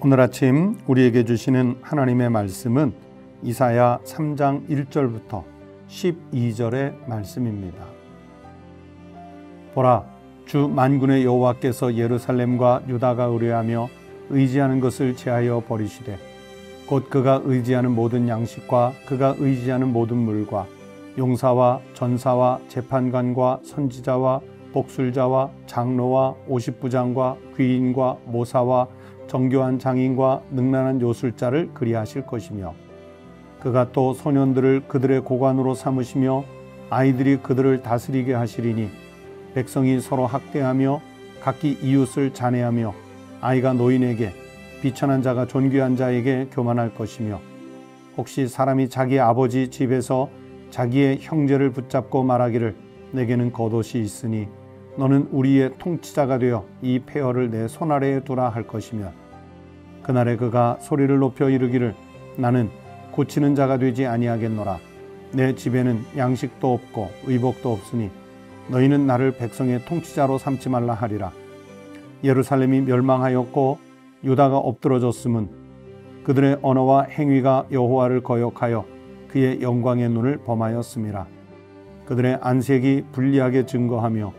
오늘 아침 우리에게 주시는 하나님의 말씀은 이사야 3장 1절부터 12절의 말씀입니다. 보라, 주 만군의 여호와께서 예루살렘과 유다가 의뢰하며 의지하는 것을 제하여 버리시되 곧 그가 의지하는 모든 양식과 그가 의지하는 모든 물과 용사와 전사와 재판관과 선지자와 복술자와 장로와 오십부장과 귀인과 모사와 정교한 장인과 능란한 요술자를 그리하실 것이며 그가 또 소년들을 그들의 고관으로 삼으시며 아이들이 그들을 다스리게 하시리니 백성이 서로 학대하며 각기 이웃을 잔해하며 아이가 노인에게 비천한 자가 존귀한 자에게 교만할 것이며 혹시 사람이 자기 아버지 집에서 자기의 형제를 붙잡고 말하기를 내게는 겉옷이 있으니 너는 우리의 통치자가 되어 이 폐허를 내 손아래에 두라 할 것이며 그날에 그가 소리를 높여 이르기를 나는 고치는 자가 되지 아니하겠노라. 내 집에는 양식도 없고 의복도 없으니 너희는 나를 백성의 통치자로 삼지 말라 하리라. 예루살렘이 멸망하였고 유다가 엎드러졌음은 그들의 언어와 행위가 여호와를 거역하여 그의 영광의 눈을 범하였음이라. 그들의 안색이 불리하게 증거하며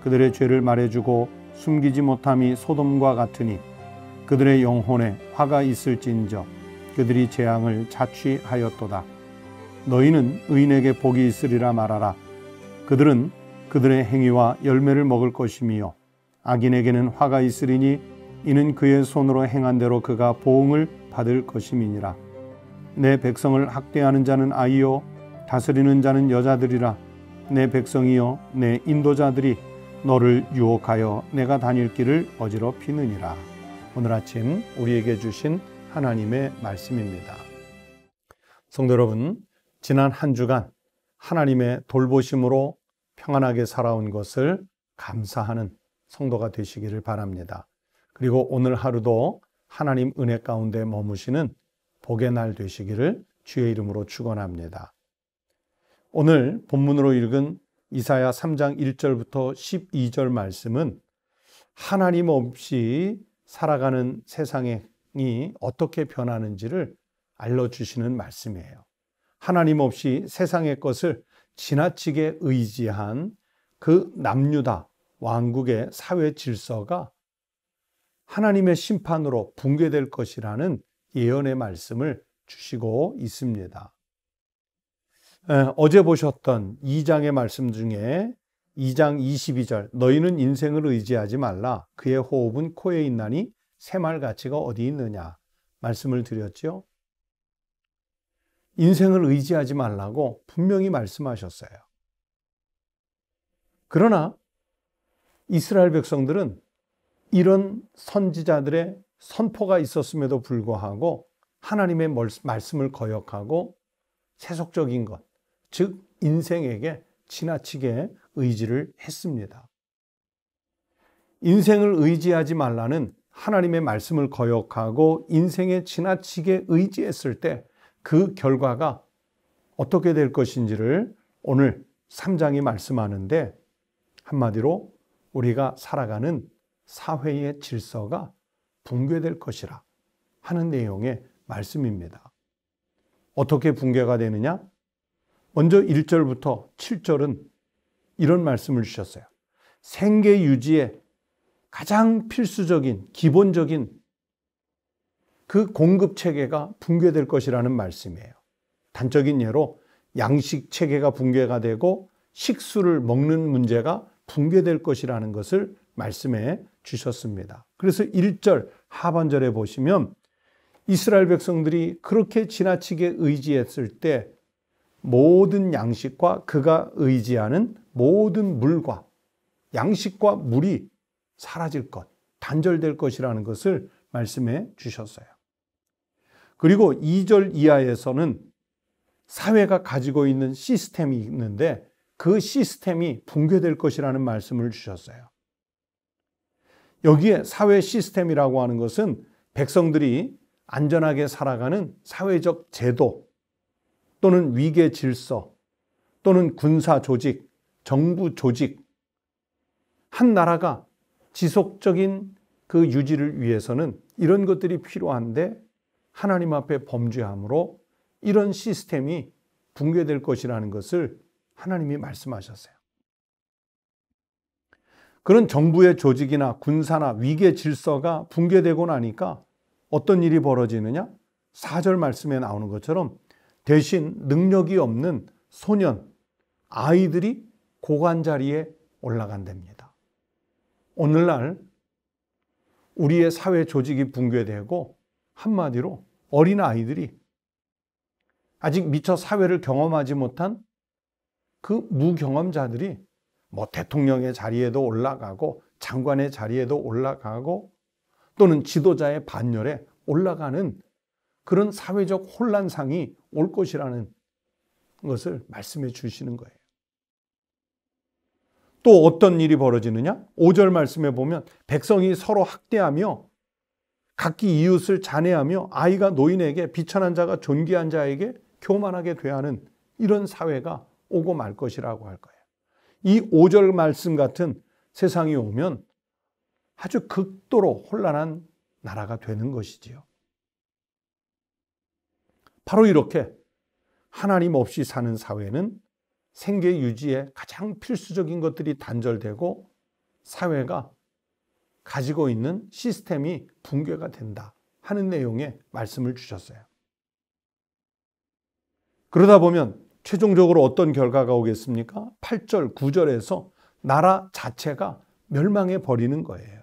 그들의 죄를 말해주고 숨기지 못함이 소돔과 같으니 그들의 영혼에 화가 있을진저 그들이 재앙을 자취하였도다. 너희는 의인에게 복이 있으리라 말하라. 그들은 그들의 행위와 열매를 먹을 것이며 악인에게는 화가 있으리니 이는 그의 손으로 행한 대로 그가 보응을 받을 것임이니라. 내 백성을 학대하는 자는 아이요 다스리는 자는 여자들이라. 내 백성이요 내 인도자들이 너를 유혹하여 내가 다닐 길을 어지럽히느니라. 오늘 아침 우리에게 주신 하나님의 말씀입니다. 성도 여러분, 지난 한 주간 하나님의 돌보심으로 평안하게 살아온 것을 감사하는 성도가 되시기를 바랍니다. 그리고 오늘 하루도 하나님 은혜 가운데 머무시는 복의 날 되시기를 주의 이름으로 축원합니다. 오늘 본문으로 읽은 이사야 3장 1절부터 12절 말씀은 하나님 없이 살아가는 세상이 어떻게 변하는지를 알려주시는 말씀이에요. 하나님 없이 세상의 것을 지나치게 의지한 그 남유다 왕국의 사회 질서가 하나님의 심판으로 붕괴될 것이라는 예언의 말씀을 주시고 있습니다. 어제 보셨던 2장의 말씀 중에 2장 22절 너희는 인생을 의지하지 말라 그의 호흡은 코에 있나니 새말 가치가 어디 있느냐 말씀을 드렸죠. 인생을 의지하지 말라고 분명히 말씀하셨어요. 그러나 이스라엘 백성들은 이런 선지자들의 선포가 있었음에도 불구하고 하나님의 말씀을 거역하고 세속적인 것, 즉 인생에게 지나치게 의지를 했습니다. 인생을 의지하지 말라는 하나님의 말씀을 거역하고 인생에 지나치게 의지했을 때 그 결과가 어떻게 될 것인지를 오늘 3장이 말씀하는데 한마디로 우리가 살아가는 사회의 질서가 붕괴될 것이라 하는 내용의 말씀입니다. 어떻게 붕괴가 되느냐? 먼저 1절부터 7절은 이런 말씀을 주셨어요. 생계 유지에 가장 필수적인 기본적인 그 공급 체계가 붕괴될 것이라는 말씀이에요. 단적인 예로 양식 체계가 붕괴가 되고 식수를 먹는 문제가 붕괴될 것이라는 것을 말씀해 주셨습니다. 그래서 1절 하반절에 보시면 이스라엘 백성들이 그렇게 지나치게 의지했을 때 모든 양식과 그가 의지하는 모든 물과 양식과 물이 사라질 것, 단절될 것이라는 것을 말씀해 주셨어요. 그리고 2절 이하에서는 사회가 가지고 있는 시스템이 있는데 그 시스템이 붕괴될 것이라는 말씀을 주셨어요. 여기에 사회 시스템이라고 하는 것은 백성들이 안전하게 살아가는 사회적 제도 또는 위계 질서 또는 군사 조직, 정부 조직 한 나라가 지속적인 그 유지를 위해서는 이런 것들이 필요한데 하나님 앞에 범죄함으로 이런 시스템이 붕괴될 것이라는 것을 하나님이 말씀하셨어요. 그런 정부의 조직이나 군사나 위계 질서가 붕괴되고 나니까 어떤 일이 벌어지느냐? 4절 말씀에 나오는 것처럼 대신 능력이 없는 소년, 아이들이 고관 자리에 올라간답니다. 오늘날 우리의 사회 조직이 붕괴되고 한마디로 어린 아이들이 아직 미처 사회를 경험하지 못한 그 무경험자들이 뭐 대통령의 자리에도 올라가고 장관의 자리에도 올라가고 또는 지도자의 반열에 올라가는 그런 사회적 혼란상이 올 것이라는 것을 말씀해 주시는 거예요. 또 어떤 일이 벌어지느냐? 5절 말씀에 보면 백성이 서로 학대하며 각기 이웃을 잔해하며 아이가 노인에게 비천한 자가 존귀한 자에게 교만하게 대하는 이런 사회가 오고 말 것이라고 할 거예요. 이 5절 말씀 같은 세상이 오면 아주 극도로 혼란한 나라가 되는 것이지요. 바로 이렇게 하나님 없이 사는 사회는 생계 유지에 가장 필수적인 것들이 단절되고 사회가 가지고 있는 시스템이 붕괴가 된다 하는 내용의 말씀을 주셨어요. 그러다 보면 최종적으로 어떤 결과가 오겠습니까? 8절, 9절에서 나라 자체가 멸망해 버리는 거예요.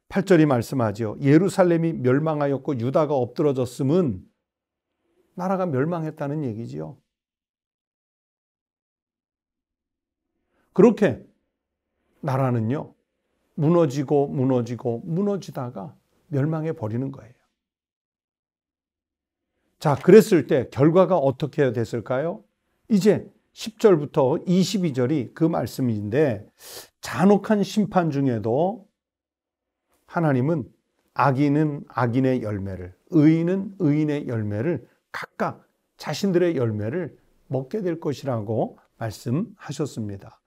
8절이 말씀하죠. 예루살렘이 멸망하였고 유다가 엎드러졌음은 나라가 멸망했다는 얘기지요. 그렇게 나라는요, 무너지다가 멸망해 버리는 거예요. 자, 그랬을 때 결과가 어떻게 됐을까요? 이제 10절부터 22절이 그 말씀인데 잔혹한 심판 중에도 하나님은 악인은 악인의 열매를, 의인은 의인의 열매를 각각 자신들의 열매를 먹게 될 것이라고 말씀하셨습니다.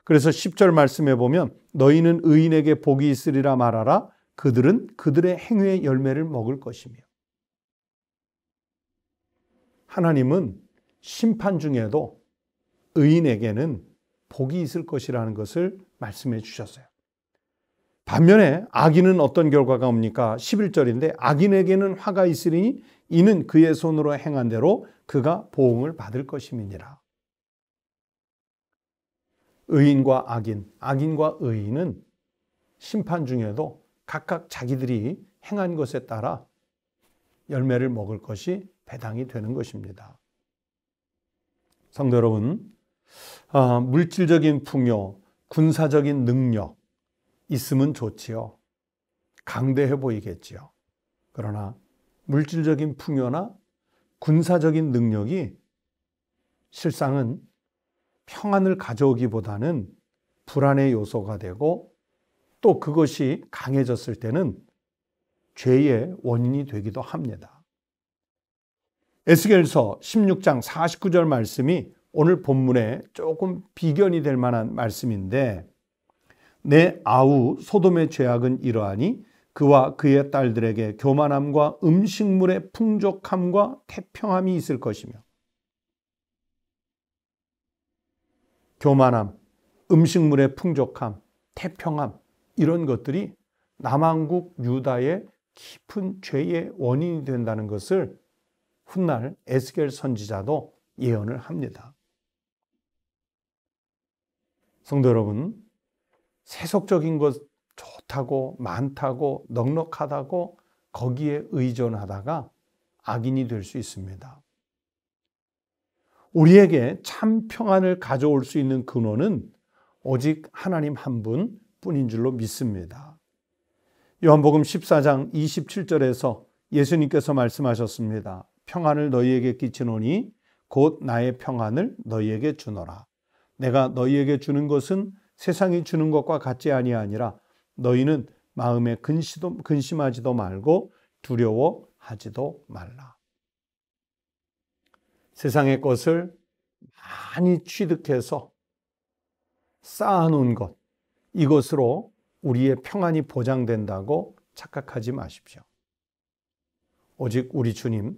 그래서 10절 말씀에 보면 너희는 의인에게 복이 있으리라 말하라. 그들은 그들의 행위의 열매를 먹을 것이며. 하나님은 심판 중에도 의인에게는 복이 있을 것이라는 것을 말씀해 주셨어요. 반면에 악인은 어떤 결과가 옵니까? 11절인데 악인에게는 화가 있으리니 이는 그의 손으로 행한 대로 그가 보응을 받을 것임이니라. 의인과 악인, 악인과 의인은 심판 중에도 각각 자기들이 행한 것에 따라 열매를 먹을 것이 배당이 되는 것입니다. 성도 여러분, 물질적인 풍요, 군사적인 능력 있으면 좋지요. 강대해 보이겠지요. 그러나 물질적인 풍요나 군사적인 능력이 실상은 평안을 가져오기보다는 불안의 요소가 되고 또 그것이 강해졌을 때는 죄의 원인이 되기도 합니다. 에스겔서 16장 49절 말씀이 오늘 본문에 조금 비견이 될 만한 말씀인데 내 아우 소돔의 죄악은 이러하니 그와 그의 딸들에게 교만함과 음식물의 풍족함과 태평함이 있을 것이며 교만함, 음식물의 풍족함, 태평함 이런 것들이 남왕국 유다의 깊은 죄의 원인이 된다는 것을 훗날 에스겔 선지자도 예언을 합니다. 성도 여러분, 세속적인 것 좋다고 많다고 넉넉하다고 거기에 의존하다가 악인이 될 수 있습니다. 우리에게 참 평안을 가져올 수 있는 근원은 오직 하나님 한 분뿐인 줄로 믿습니다. 요한복음 14장 27절에서 예수님께서 말씀하셨습니다. 평안을 너희에게 끼치노니 곧 나의 평안을 너희에게 주노라. 내가 너희에게 주는 것은 세상이 주는 것과 같지 아니하니라. 너희는 마음에 근심하지도 말고 두려워하지도 말라. 세상의 것을 많이 취득해서 쌓아놓은 것, 이것으로 우리의 평안이 보장된다고 착각하지 마십시오. 오직 우리 주님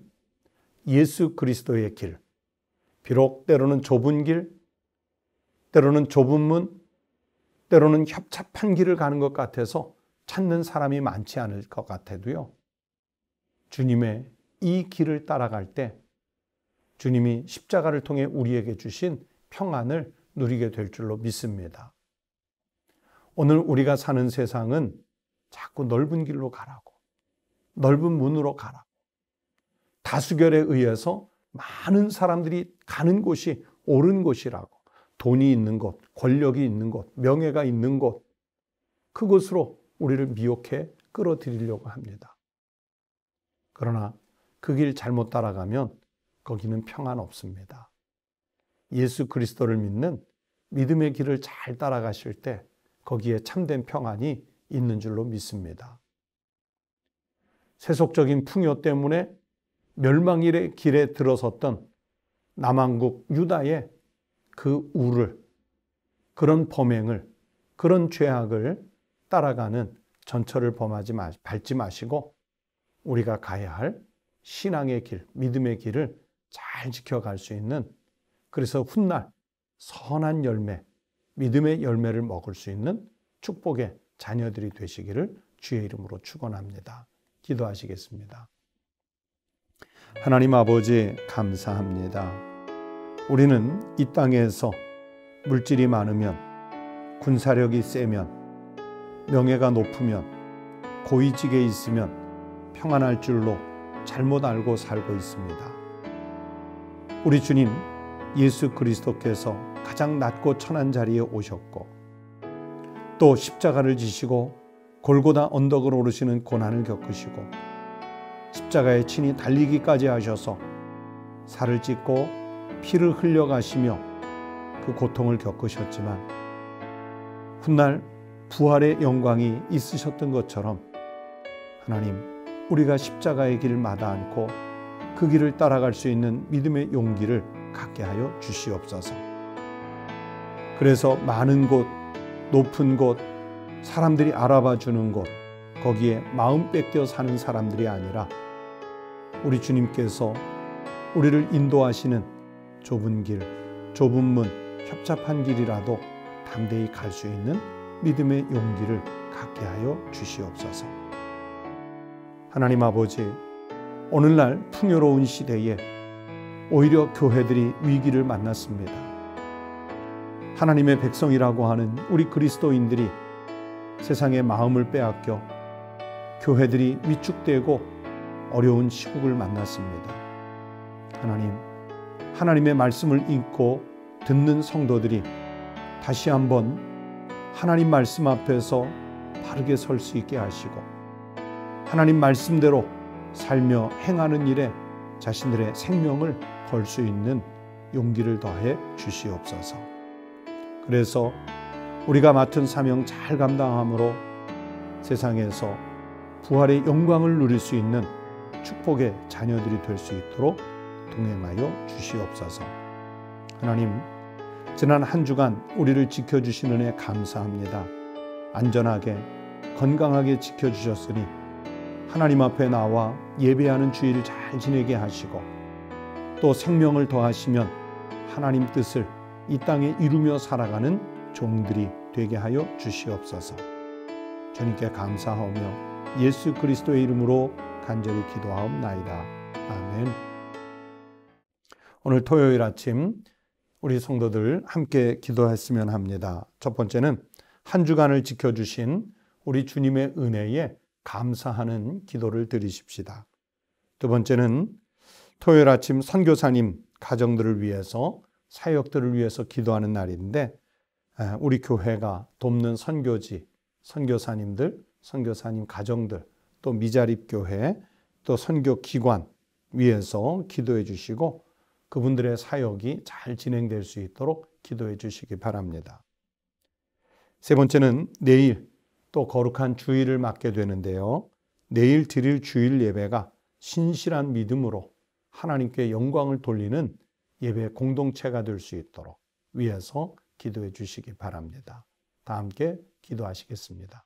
예수 그리스도의 길, 비록 때로는 좁은 길, 때로는 좁은 문, 때로는 협착한 길을 가는 것 같아서 찾는 사람이 많지 않을 것 같아도요, 주님의 이 길을 따라갈 때 주님이 십자가를 통해 우리에게 주신 평안을 누리게 될 줄로 믿습니다. 오늘 우리가 사는 세상은 자꾸 넓은 길로 가라고, 넓은 문으로 가라고, 다수결에 의해서 많은 사람들이 가는 곳이 옳은 곳이라고, 돈이 있는 곳, 권력이 있는 곳, 명예가 있는 곳, 그곳으로 우리를 미혹해 끌어들이려고 합니다. 그러나 그 길 잘못 따라가면 거기는 평안 없습니다. 예수 그리스도를 믿는 믿음의 길을 잘 따라가실 때 거기에 참된 평안이 있는 줄로 믿습니다. 세속적인 풍요 때문에 멸망의 길에 들어섰던 남왕국 유다의 그 우를, 그런 범행을, 그런 죄악을 따라가는 전철을 밟지 마시고 우리가 가야 할 신앙의 길, 믿음의 길을 잘 지켜갈 수 있는, 그래서 훗날 선한 열매, 믿음의 열매를 먹을 수 있는 축복의 자녀들이 되시기를 주의 이름으로 축원합니다. 기도하시겠습니다. 하나님 아버지 감사합니다. 우리는 이 땅에서 물질이 많으면, 군사력이 세면, 명예가 높으면, 고위직에 있으면 평안할 줄로 잘못 알고 살고 있습니다. 우리 주님 예수 그리스도께서 가장 낮고 천한 자리에 오셨고 또 십자가를 지시고 골고다 언덕을 오르시는 고난을 겪으시고 십자가에 친히 달리기까지 하셔서 살을 찢고 피를 흘려가시며 그 고통을 겪으셨지만 훗날 부활의 영광이 있으셨던 것처럼 하나님, 우리가 십자가의 길을 마다 않고 그 길을 따라갈 수 있는 믿음의 용기를 갖게 하여 주시옵소서. 그래서 많은 곳, 높은 곳, 사람들이 알아봐 주는 곳, 거기에 마음 뺏겨 사는 사람들이 아니라 우리 주님께서 우리를 인도하시는 좁은 길, 좁은 문, 협착한 길이라도 담대히 갈 수 있는 믿음의 용기를 갖게 하여 주시옵소서. 하나님 아버지, 오늘날 풍요로운 시대에 오히려 교회들이 위기를 만났습니다. 하나님의 백성이라고 하는 우리 그리스도인들이 세상의 마음을 빼앗겨 교회들이 위축되고 어려운 시국을 만났습니다. 하나님, 하나님의 말씀을 읽고 듣는 성도들이 다시 한번 하나님 말씀 앞에서 바르게 설 수 있게 하시고 하나님 말씀대로 살며 행하는 일에 자신들의 생명을 걸 수 있는 용기를 더해 주시옵소서. 그래서 우리가 맡은 사명 잘 감당함으로 세상에서 부활의 영광을 누릴 수 있는 축복의 자녀들이 될 수 있도록 동행하여 주시옵소서. 하나님, 지난 한 주간 우리를 지켜주신 은혜 감사합니다. 안전하게 건강하게 지켜주셨으니 하나님 앞에 나와 예배하는 주일을 잘 지내게 하시고 또 생명을 더하시면 하나님 뜻을 이 땅에 이루며 살아가는 종들이 되게 하여 주시옵소서. 주님께 감사하며 예수 그리스도의 이름으로 간절히 기도하옵나이다. 아멘. 오늘 토요일 아침 우리 성도들 함께 기도했으면 합니다. 첫 번째는 한 주간을 지켜주신 우리 주님의 은혜에 감사하는 기도를 드리십시다. 두 번째는 토요일 아침 선교사님 가정들을 위해서, 사역들을 위해서 기도하는 날인데 우리 교회가 돕는 선교지, 선교사님들, 선교사님 가정들, 또 미자립교회, 또 선교기관 위해서 기도해 주시고 그분들의 사역이 잘 진행될 수 있도록 기도해 주시기 바랍니다. 세 번째는 내일 또 거룩한 주일을 맞게 되는데요. 내일 드릴 주일 예배가 신실한 믿음으로 하나님께 영광을 돌리는 예배 공동체가 될 수 있도록 위해서 기도해 주시기 바랍니다. 다 함께 기도하시겠습니다.